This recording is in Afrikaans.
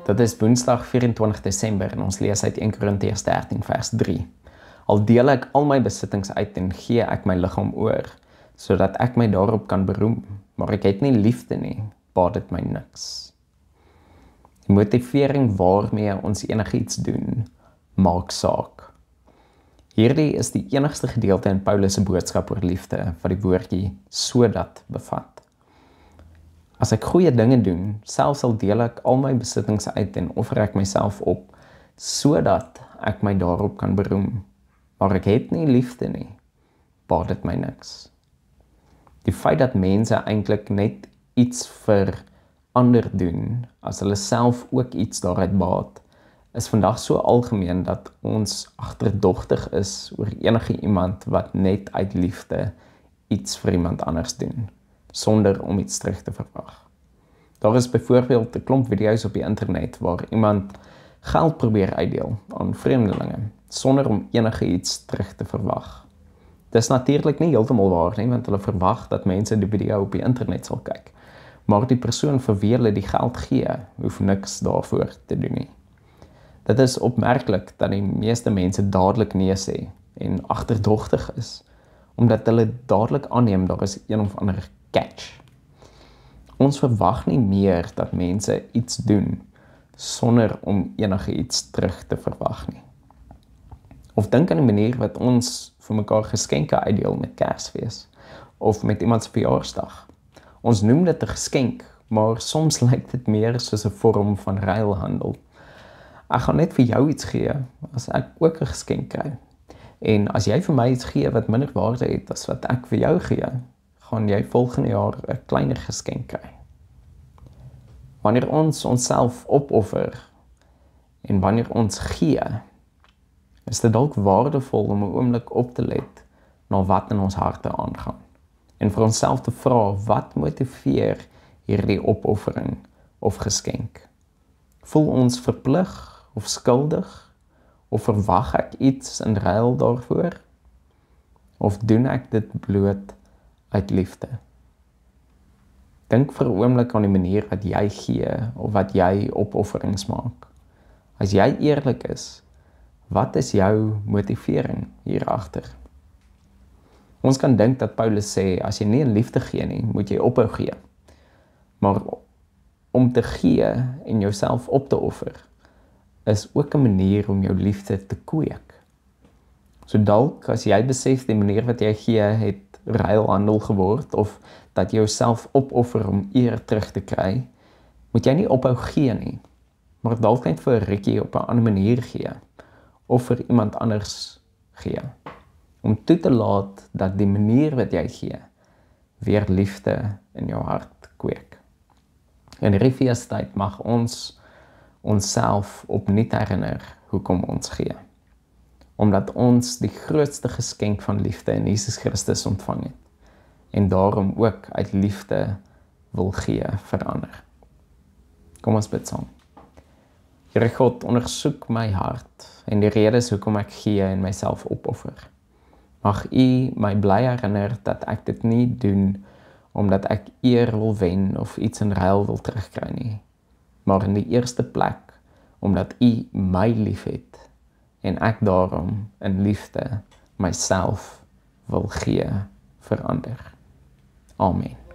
Dit is Woensdag 24 Desember en ons lees uit 1 Korintiërs 13 vers 3. Al deel ek al my besittings uit en gee ek my liggaam oor, sodat ek my daarop kan beroem, maar ek het nie liefde nie, baat dit my niks. Die motivering waarmee ons enigiets doen, maak saak. Hierdie is die enigste gedeelte in Paulus se boodskap oor liefde wat die woordjie sodat bevat. As ek goeie dinge doen, selfs al deel ek al my besittings uit en offer ek myself op, sodat ek my daarop kan beroem, maar ek het nie liefde nie, baat dit my niks. Die feit dat mense eintlik net iets vir ander doen, as hulle self ook iets daaruit baat, is vandag so algemeen dat ons agterdogtig is oor enige iemand wat net uit liefde iets vir iemand anders doen, sonder om iets terug te verwag. Daar is byvoorbeeld 'n klomp video's op die internet waar iemand geld probeer uitdeel aan vreemdelinge, sonder om enige iets terug te verwag. Dis natuurlik nie heeltemal waar nie, want hulle verwag dat mense die video op die internet sal kyk, maar die persoon vir wie hulle die geld gee, hoef niks daarvoor te doen nie. Dit is opmerklik dat die meeste mense dadelik nee sê en agterdogtig is, omdat hulle dadelik aanneem daar is een of ander catch. Ons verwag nie meer dat mense iets doen sonder om enige iets terug te verwag nie. Of dink aan die manier wat ons vir mekaar geskenke uitdeel met Kersfees of met iemand se verjaarsdag. Ons noem dit 'n geskenk, maar soms lyk dit meer soos 'n vorm van ruilhandel. Ek gaan net vir jou iets gee as ek ook 'n geskenk kry. En as jy vir my iets gee wat minder waarde het as wat ek vir jou gee, gaan jy volgende jaar 'n kleiner geskenk kry. Wanneer ons onsself opoffer en wanneer ons gee, is dit dalk waardevol om 'n oomblik op te let na wat in ons harte aangaan. En vir onsself te vra, wat motiveer hierdie opoffering of geskenk? Voel ons verplig of skuldig? Of verwag ek iets in ruil daarvoor? Of doen ek dit bloot uit liefde? Dink vir 'n oomblik aan die manier wat jy gee of wat jy opofferings maak. As jy eerlik is, wat is jou motivering hier agter? Ons kan dink dat Paulus sê, as jy nie in liefde gee nie, moet jy ophou gee. Maar om te gee en jouself op te offer, is ook 'n manier om jou liefde te kweek. So dalk, as jy besef die manier wat jy gee, het ruilhandel geword, of dat jy jouself opoffer om eer terug te kry, moet jy nie ophou gee nie, maar dalk net vir 'n rukkie op 'n ander manier gee, of vir iemand anders gee, om toe te laat dat die manier wat jy gee, weer liefde in jou hart kweek. In hierdie feestyd mag ons onsself opnuut herinner hoekom ons gee. Omdat ons die grootste geskenk van liefde in Jesus Christus ontvang het, en daarom ook uit liefde wil gee vir ander. Kom ons bid saam. Here God, ondersoek my hart en die redes hoekom ek gee en myself opoffer. Mag U my bly herinner dat ek dit nie doen omdat ek eer wil wen of iets in ruil wil terugkry nie, maar in die eerste plek omdat U my liefhet en ek daarom in liefde myself wil gee vir ander. Amen.